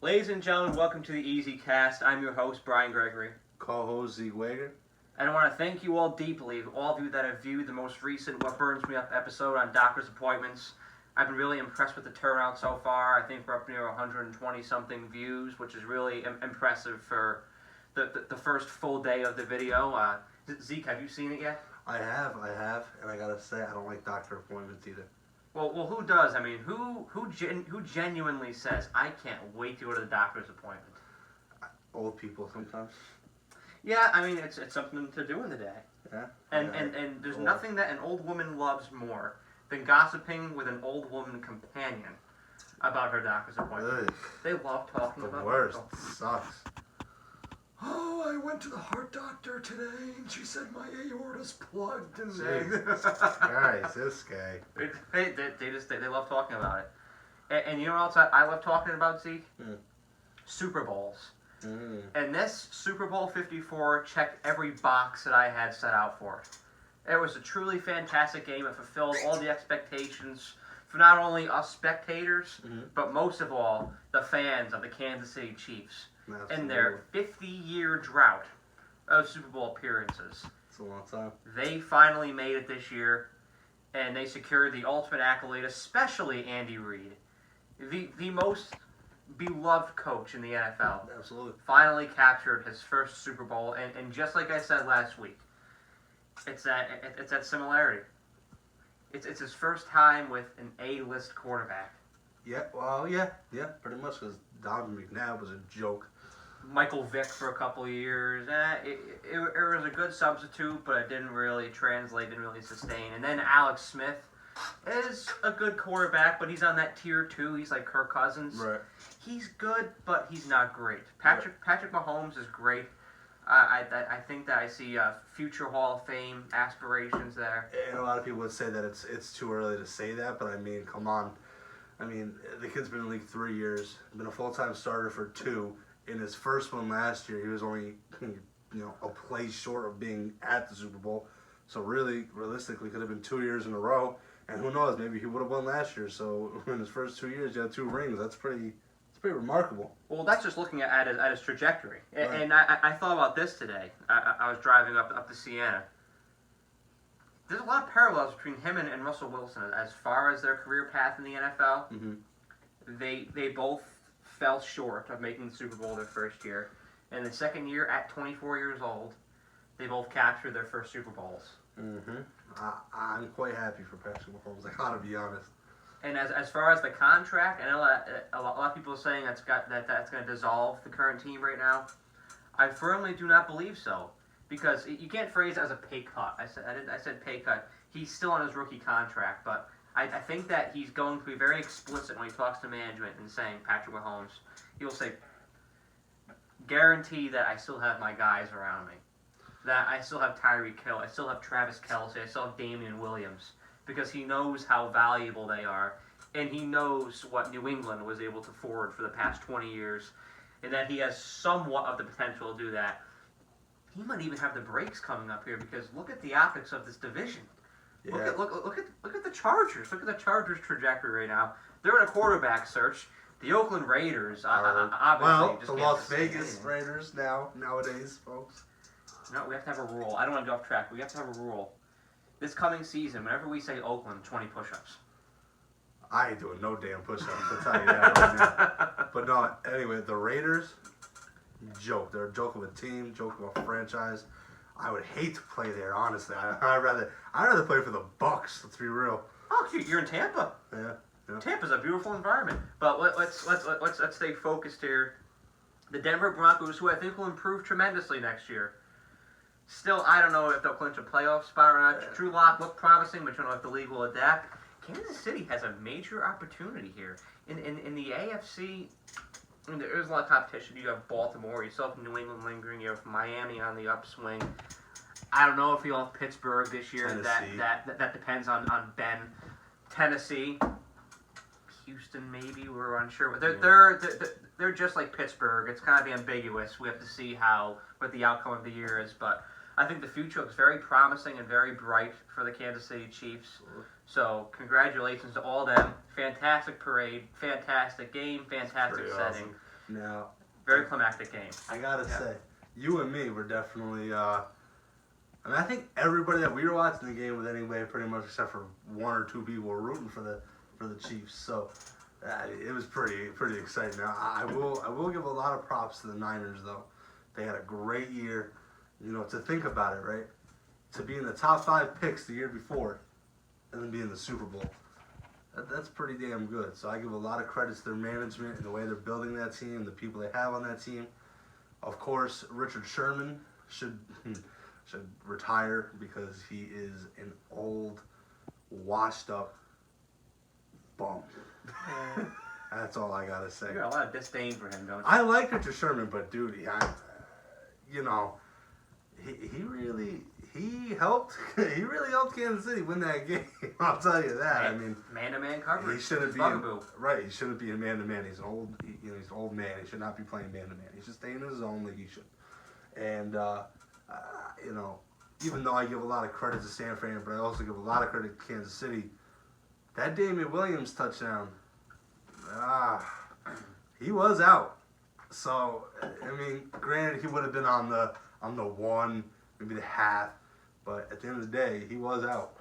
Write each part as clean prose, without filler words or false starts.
Ladies and gentlemen, welcome to the EasyCast. I'm your host, Brian Gregoire. Co-host Zeke Wagar. And I want to thank you all deeply, all of you that have viewed the most recent What Burns Me Up episode on doctor's appointments. I've been really impressed with the turnout so far. I think we're up near 120-something views, which is really impressive for the first full day of the video. Zeke, have you seen it yet? I have, and I gotta say, I don't like doctor appointments either. Well, who does? I mean, who genuinely says, I can't wait to go to the doctor's appointment? Old people sometimes. Yeah, I mean, it's something to do in the day. Yeah. And there's nothing that an old woman loves more than gossiping with an old woman companion about her doctor's appointment. Ugh. They love talking about it. The worst. Sucks. Oh, I went to the heart doctor today, and she said my aorta's plugged. And Guys, this guy. They love talking about it. And you know what else I love talking about, Zeke? Super Bowls. And this Super Bowl 54 checked every box that I had set out for it. It was a truly fantastic game. It fulfilled all the expectations for not only us spectators, but most of all, the fans of the Kansas City Chiefs. Absolutely. In their 50-year drought of Super Bowl appearances. It's a long time. They finally made it this year, and they secured the ultimate accolade, especially Andy Reid, the most beloved coach in the NFL. Absolutely. Finally captured his first Super Bowl, and just like I said last week, it's that similarity. It's his first time with an A-list quarterback. Yeah, well, yeah, pretty much, because Donovan McNabb was a joke. Michael Vick for a couple of years. It was a good substitute, but it didn't really translate, didn't really sustain. And then Alex Smith is a good quarterback, but he's on that tier 2. He's like Kirk Cousins. Right. He's good, but he's not great. Patrick Mahomes is great. I think that I see future Hall of Fame aspirations there. And a lot of people would say that it's too early to say that, but I mean, come on. I mean, the kid's been in the league 3 years, been a full-time starter for 2. In his first one last year, he was only, a play short of being at the Super Bowl. So really, realistically, could have been 2 years in a row. And who knows, maybe he would have won last year. So in his first 2 years, you had 2 rings. That's pretty remarkable. Well, that's just looking at his trajectory. Right. And I thought about this today. I was driving up to Siena. There's a lot of parallels between him and Russell Wilson as far as their career path in the NFL. They both fell short of making the Super Bowl their first year. And the second year, at 24 years old, they both captured their first Super Bowls. I'm quite happy for Patrick Mahomes. I gotta be honest. And as far as the contract, I know a lot of people are saying that's going to dissolve the current team right now. I firmly do not believe so. Because you can't phrase it as a pay cut. I said pay cut. He's still on his rookie contract, but I think that he's going to be very explicit when he talks to management and saying, Patrick Mahomes, he'll say, guarantee that I still have my guys around me. That I still have Tyreek Hill, I still have Travis Kelce, I still have Damian Williams. Because he knows how valuable they are, and he knows what New England was able to forward for the past 20 years, and that he has somewhat of the potential to do that. He might even have the breaks coming up here because look at the optics of this division. Yeah. Look at the Chargers. Look at the Chargers' trajectory right now. They're in a quarterback search. The Oakland Raiders, obviously, just the Las Vegas Raiders nowadays, folks. No, we have to have a rule. I don't want to go off track. We have to have a rule. This coming season, whenever we say Oakland, 20 push-ups. I ain't doing no damn push-ups. I'll tell you that right now. But no, anyway, the Raiders. Joke. They're a joke of a team, joke of a franchise. I would hate to play there, honestly. I'd rather play for the Bucks. Let's be real. Oh, you're in Tampa. Yeah. Tampa's a beautiful environment. But let's stay focused here. The Denver Broncos, who I think will improve tremendously next year. Still, I don't know if they'll clinch a playoff spot or not. Drew Lock looked promising, but you don't know if the league will adapt. Kansas City has a major opportunity here in the AFC. There's a lot of competition. You have Baltimore, you still have New England lingering, you have Miami on the upswing. I don't know if you'll have Pittsburgh this year. That depends on Ben. Tennessee, Houston maybe, we're unsure. But they're just like Pittsburgh. It's kind of ambiguous. We have to see what the outcome of the year is. But I think the future looks very promising and very bright for the Kansas City Chiefs. So congratulations to all them. Fantastic parade, fantastic game, fantastic setting. Awesome. Now, Very climactic game. I gotta Yeah. say, you and me were definitely. I think everybody that we were watching the game with anyway, pretty much except for one or two people, were rooting for the Chiefs. So it was pretty exciting. Now I will give a lot of props to the Niners though. They had a great year. To think about it, right? To be in the top 5 picks the year before, and then be in the Super Bowl. That's pretty damn good. So I give a lot of credit to their management and the way they're building that team, the people they have on that team. Of course, Richard Sherman should retire because he is an old, washed up bum. That's all I gotta say. You got a lot of disdain for him, don't you? I like Richard Sherman, but dude, he helped Kansas City win that game. I'll tell you that. I mean, man-to-man coverage. he shouldn't be Bugaboo. He shouldn't be in man-to-man. He's an old, he's an old man. He should not be playing man-to-man. He should stay in his zone like he should. And even though I give a lot of credit to San Fran, but I also give a lot of credit to Kansas City. That Damian Williams touchdown, he was out. So I mean, granted, he would have been on the one, maybe the half, but at the end of the day, he was out.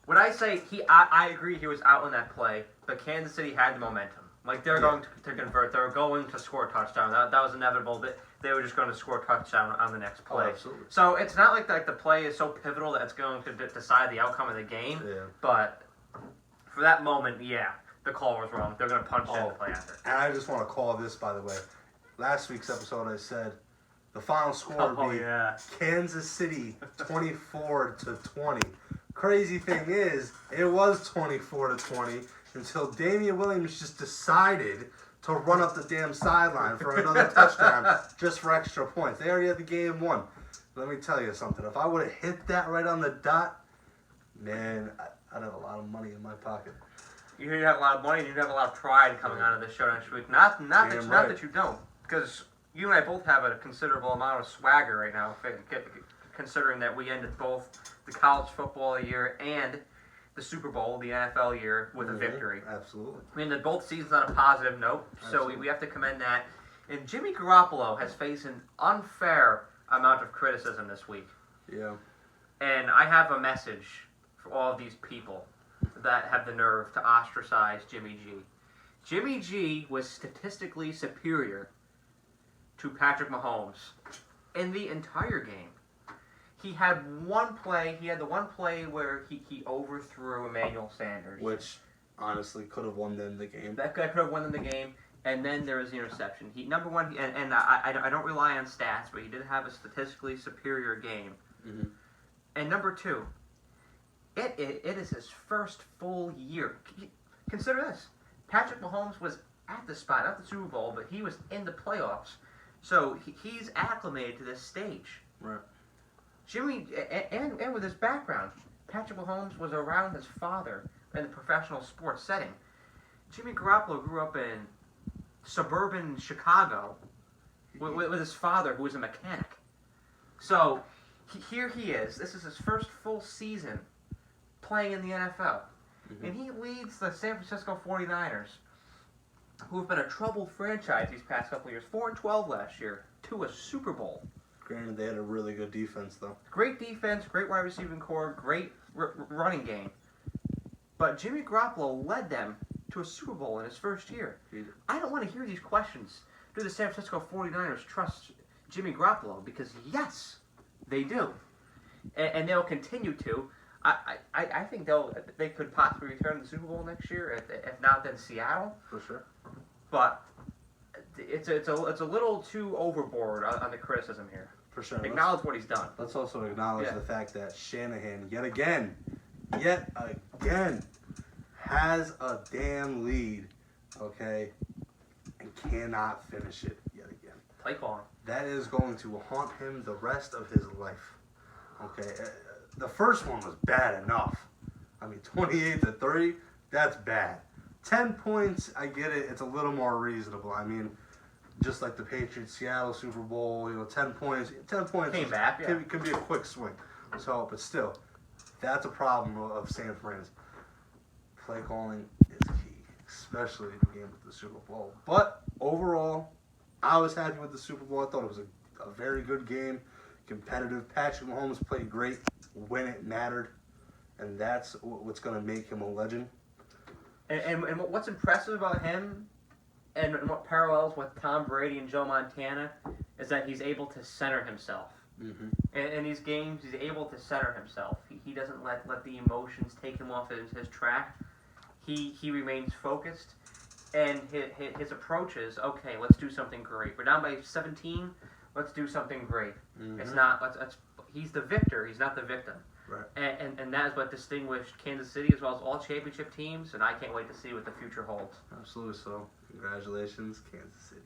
When I say I agree he was out on that play, but Kansas City had the momentum. Like they're going to convert. They're going to score a touchdown. That was inevitable. They were just going to score a touchdown on the next play. Oh, absolutely. So it's not like the play is so pivotal that it's going to decide the outcome of the game. Yeah. But for that moment, the call was wrong. They're going to punch in the play after. And I just want to call this, by the way. Last week's episode, I said the final score would be Kansas City 24-20. Crazy thing is, it was 24-20 until Damian Williams just decided to run up the damn sideline for another touchdown just for extra points. They already had the game won. Let me tell you something. If I would have hit that right on the dot, man, I'd have a lot of money in my pocket. You'd have a lot of money and you'd have a lot of pride coming out of this show next week. Not that you don't, because you and I both have a considerable amount of swagger right now, considering that we ended both the college football year and the Super Bowl, the NFL year, with a victory. Absolutely. I mean, both seasons on a positive note, so we have to commend that. And Jimmy Garoppolo has faced an unfair amount of criticism this week. Yeah. And I have a message for all of these people that have the nerve to ostracize Jimmy G. Jimmy G was statistically superior to Patrick Mahomes in the entire game. He had one play. He had the one play where he overthrew Emmanuel Sanders, Which, honestly, could have won them the game. that guy could have won them the game. And then there was the interception. Number one, and I don't rely on stats, but he did have a statistically superior game. Mm-hmm. And number two, it is his first full year. Consider this: Patrick Mahomes was at the spot, not the Super Bowl, but he was in the playoffs, so he's acclimated to this stage. Right. Jimmy, and with his background, Patrick Mahomes was around his father in the professional sports setting. Jimmy Garoppolo grew up in suburban Chicago with his father, who was a mechanic. So here he is. This is his first full season playing in the NFL. Mm-hmm. And he leads the San Francisco 49ers, who have been a troubled franchise these past couple of years, 4-12 last year, to a Super Bowl. Granted, they had a really good defense, though. Great defense, great wide receiving core, great running game. But Jimmy Garoppolo led them to a Super Bowl in his first year. I don't want to hear these questions. Do the San Francisco 49ers trust Jimmy Garoppolo? Because yes, they do. And they'll continue to. I think they could possibly return to the Super Bowl next year, if not then Seattle. For sure. But it's a little too overboard on the criticism here. For sure. Acknowledge what he's done. Let's also acknowledge the fact that Shanahan, yet again, has a damn lead, okay, and cannot finish it yet again. Play calling. That is going to haunt him the rest of his life. Okay, the first one was bad enough. I mean, 28-3, that's bad. 10 points, I get it. It's a little more reasonable. I mean, just like the Patriots Seattle Super Bowl, 10 points. 10 points came back. Can be a quick swing. So, but still, that's a problem of San Fran's. Play calling is key, especially in a game with the Super Bowl. But overall, I was happy with the Super Bowl. I thought it was a very good game, competitive. Patrick Mahomes played great when it mattered, and that's what's going to make him a legend. And what's impressive about him, and what parallels with Tom Brady and Joe Montana, is that he's able to center himself. Mm-hmm. In these games, he's able to center himself. He doesn't let the emotions take him off his track. He remains focused, and his approach is, okay, let's do something great. We're down by 17, let's do something great. Mm-hmm. It's not, he's the victor, he's not the victim. Right. And that is what distinguished Kansas City as well as all championship teams, and I can't wait to see what the future holds. Absolutely so. Congratulations, Kansas City.